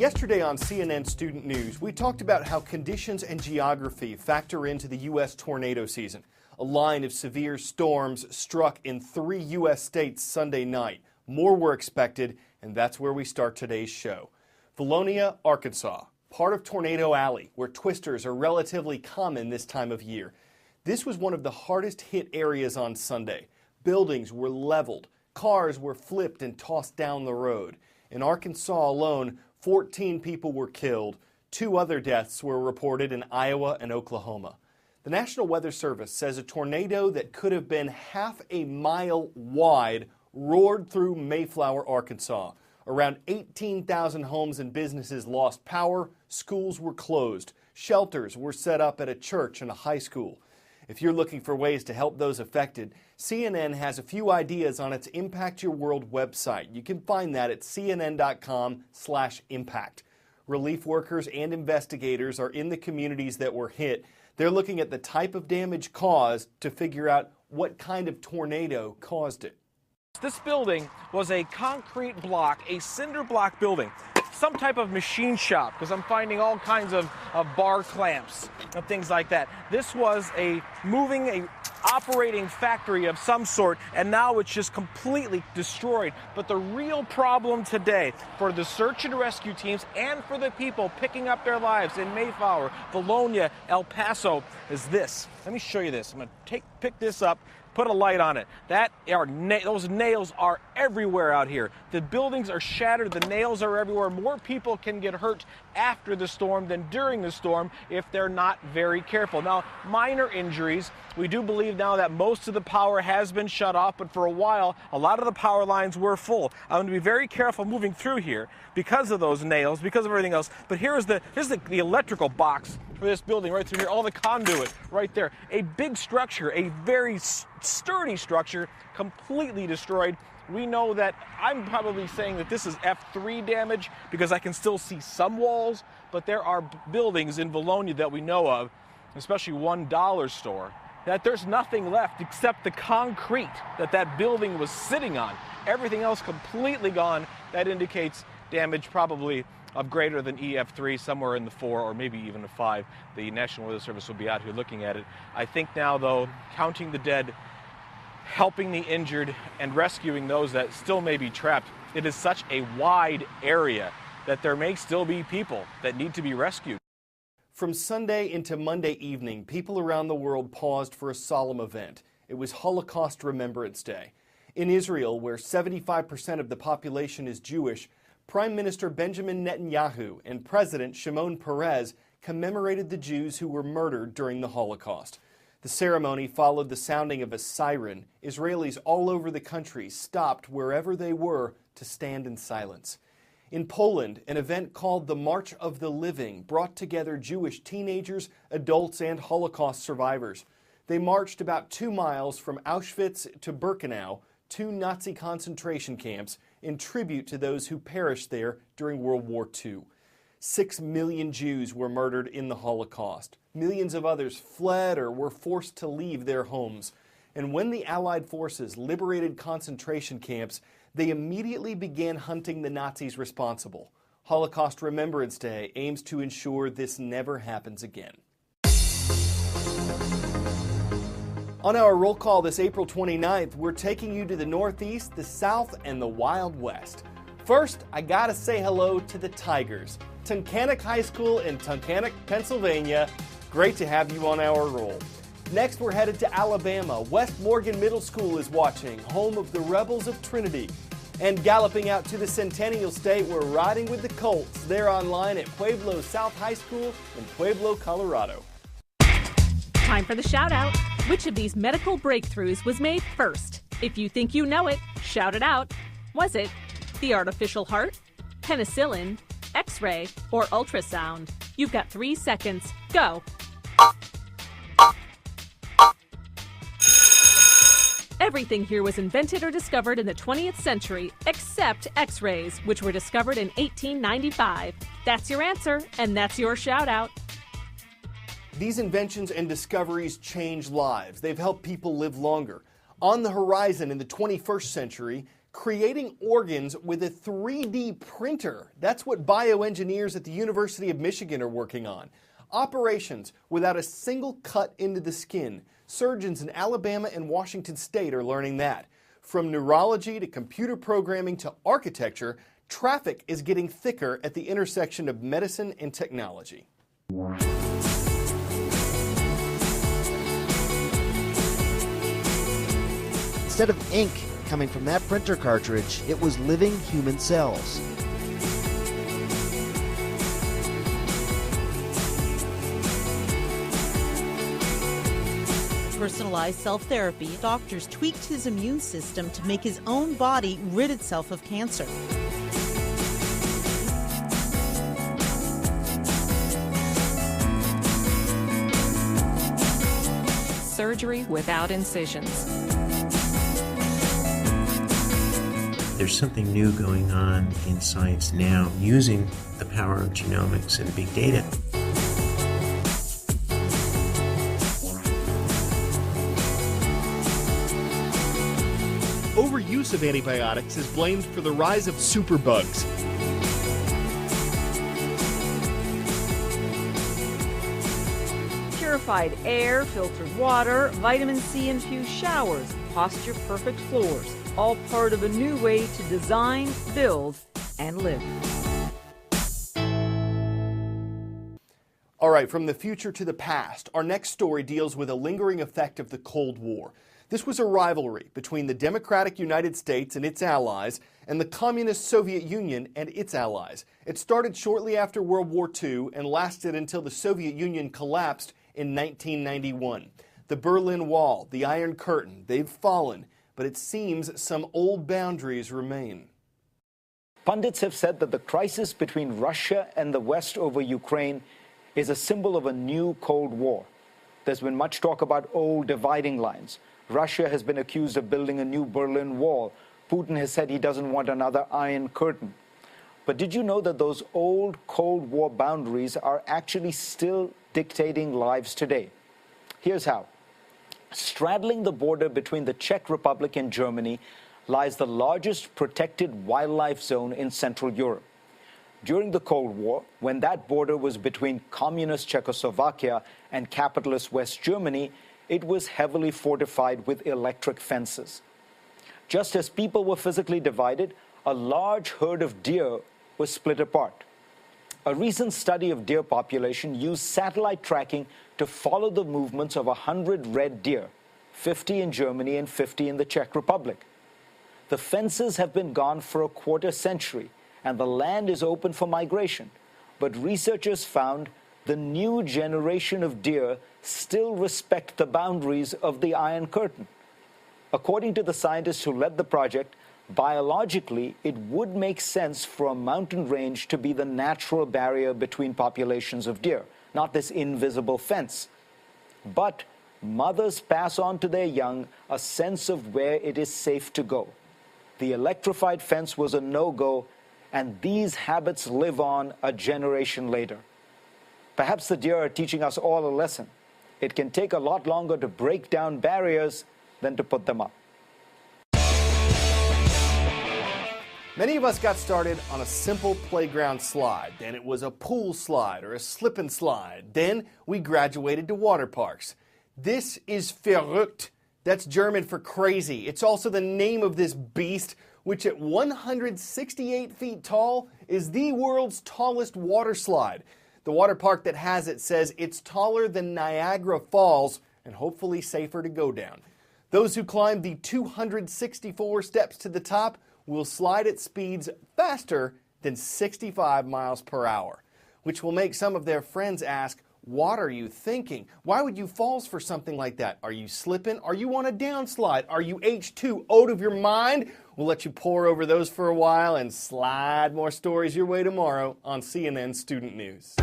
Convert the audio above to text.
Yesterday on CNN Student News, we talked about how conditions and geography factor into the U.S. tornado season. A line of severe storms struck in 3 U.S. states Sunday night. More were expected, and that's where we start today's show. Valonia, Arkansas, part of Tornado Alley, where twisters are relatively common this time of year. This was one of the hardest hit areas on Sunday. Buildings were leveled. Cars were flipped and tossed down the road. In Arkansas alone, 14 people were killed. 2 other deaths were reported in Iowa and Oklahoma. The National Weather Service says a tornado that could have been half a mile wide roared through Mayflower, Arkansas. Around 18,000 homes and businesses lost power. Schools were closed. Shelters were set up at a church and a high school. If you're looking for ways to help those affected, CNN has a few ideas on its Impact Your World website. You can find that at cnn.com/impact. Relief workers and investigators are in the communities that were hit. They're looking at the type of damage caused to figure out what kind of tornado caused it. This building was a concrete block, a cinder block building. Some type of machine shop, because I'm finding all kinds of bar clamps and things like that. This was a operating factory of some sort, and now it's just completely destroyed. But the real problem today for the search and rescue teams and for the people picking up their lives in Mayflower, Valonia, El Paso is this. Let me show you this. I'm going to pick this up. Put a light on it. Those nails are everywhere out here. The buildings are shattered. The nails are everywhere. More people can get hurt after the storm than during the storm if they're not very careful. Now, minor injuries. We do believe now that most of the power has been shut off, but for a while, a lot of the power lines were full. I'm going to be very careful moving through here because of those nails, because of everything else. But here's the electrical box for this building right through here, all the conduit right there. A big structure, a very sturdy structure, completely destroyed. We know that I'm probably saying that this is F3 damage because I can still see some walls, but there are buildings in Valonia that we know of, especially one dollar store, that there's nothing left except the concrete that building was sitting on. Everything else completely gone. That indicates damage probably of greater than EF3, somewhere in the 4 or maybe even a 5. The National Weather Service will be out here looking at it. I think now, though, counting the dead, helping the injured, and rescuing those that still may be trapped, it is such a wide area that there may still be people that need to be rescued. From Sunday into Monday evening, people around the world paused for a solemn event. It was Holocaust Remembrance Day. In Israel, where 75% of the population is Jewish, Prime Minister Benjamin Netanyahu and President Shimon Peres commemorated the Jews who were murdered during the Holocaust. The ceremony followed the sounding of a siren. Israelis all over the country stopped wherever they were to stand in silence. In Poland, an event called the March of the Living brought together Jewish teenagers, adults, and Holocaust survivors. They marched about 2 miles from Auschwitz to Birkenau, 2 Nazi concentration camps, in tribute to those who perished there during World War II. 6 million Jews were murdered in the Holocaust. Millions of others fled or were forced to leave their homes. And when the Allied forces liberated concentration camps, they immediately began hunting the Nazis responsible. Holocaust Remembrance Day aims to ensure this never happens again. On our roll call this April 29th, we're taking you to the Northeast, the South, and the Wild West. First, I gotta say hello to the Tigers. Tunkhannock High School in Tunkhannock, Pennsylvania. Great to have you on our roll. Next, we're headed to Alabama. West Morgan Middle School is watching, home of the Rebels of Trinity. And galloping out to the Centennial State, we're riding with the Colts. They're online at Pueblo South High School in Pueblo, Colorado. Time for the shout out. Which of these medical breakthroughs was made first? If you think you know it, shout it out. Was it the artificial heart, penicillin, X-ray, or ultrasound? You've got 3 seconds. Go. Everything here was invented or discovered in the 20th century, except X-rays, which were discovered in 1895. That's your answer, and that's your shout out. These inventions and discoveries change lives. They've helped people live longer. On the horizon in the 21st century, creating organs with a 3D printer. That's what bioengineers at the University of Michigan are working on. Operations without a single cut into the skin. Surgeons in Alabama and Washington State are learning that. From neurology to computer programming to architecture, traffic is getting thicker at the intersection of medicine and technology. Instead of ink coming from that printer cartridge, it was living human cells. Personalized self-therapy, doctors tweaked his immune system to make his own body rid itself of cancer. Surgery without incisions. There's something new going on in science now using the power of genomics and big data. Overuse of antibiotics is blamed for the rise of superbugs. Purified air, filtered water, vitamin C infused showers, posture perfect floors, all part of a new way to design, build, and live. All right, from the future to the past, our next story deals with a lingering effect of the Cold War. This was a rivalry between the Democratic United States and its allies and the Communist Soviet Union and its allies. It started shortly after World War II and lasted until the Soviet Union collapsed in 1991. The Berlin Wall, the Iron Curtain, they've fallen, but it seems some old boundaries remain. Pundits have said that the crisis between Russia and the West over Ukraine is a symbol of a new Cold War. There's been much talk about old dividing lines. Russia has been accused of building a new Berlin Wall. Putin has said he doesn't want another Iron Curtain. But did you know that those old Cold War boundaries are actually still dictating lives today? Here's how. Straddling the border between the Czech Republic and Germany lies the largest protected wildlife zone in Central Europe. During the Cold War, when that border was between communist Czechoslovakia and capitalist West Germany, it was heavily fortified with electric fences. Just as people were physically divided, a large herd of deer was split apart. A recent study of deer population used satellite tracking to follow the movements of 100 red deer, 50 in Germany and 50 in the Czech Republic. The fences have been gone for a quarter century, and the land is open for migration. But researchers found the new generation of deer still respect the boundaries of the Iron Curtain. According to the scientists who led the project, biologically, it would make sense for a mountain range to be the natural barrier between populations of deer, not this invisible fence. But mothers pass on to their young a sense of where it is safe to go. The electrified fence was a no-go, and these habits live on a generation later. Perhaps the deer are teaching us all a lesson. It can take a lot longer to break down barriers than to put them up. Many of us got started on a simple playground slide. Then it was a pool slide or a slip and slide. Then we graduated to water parks. This is verrückt. That's German for crazy. It's also the name of this beast, which at 168 feet tall is the world's tallest water slide. The water park that has it says it's taller than Niagara Falls and hopefully safer to go down. Those who climb the 264 steps to the top will slide at speeds faster than 65 miles per hour, which will make some of their friends ask, what are you thinking? Why would you fall for something like that? Are you slipping? Are you on a downslide? Are you H2 out of your mind? We'll let you pore over those for a while and slide more stories your way tomorrow on CNN Student News.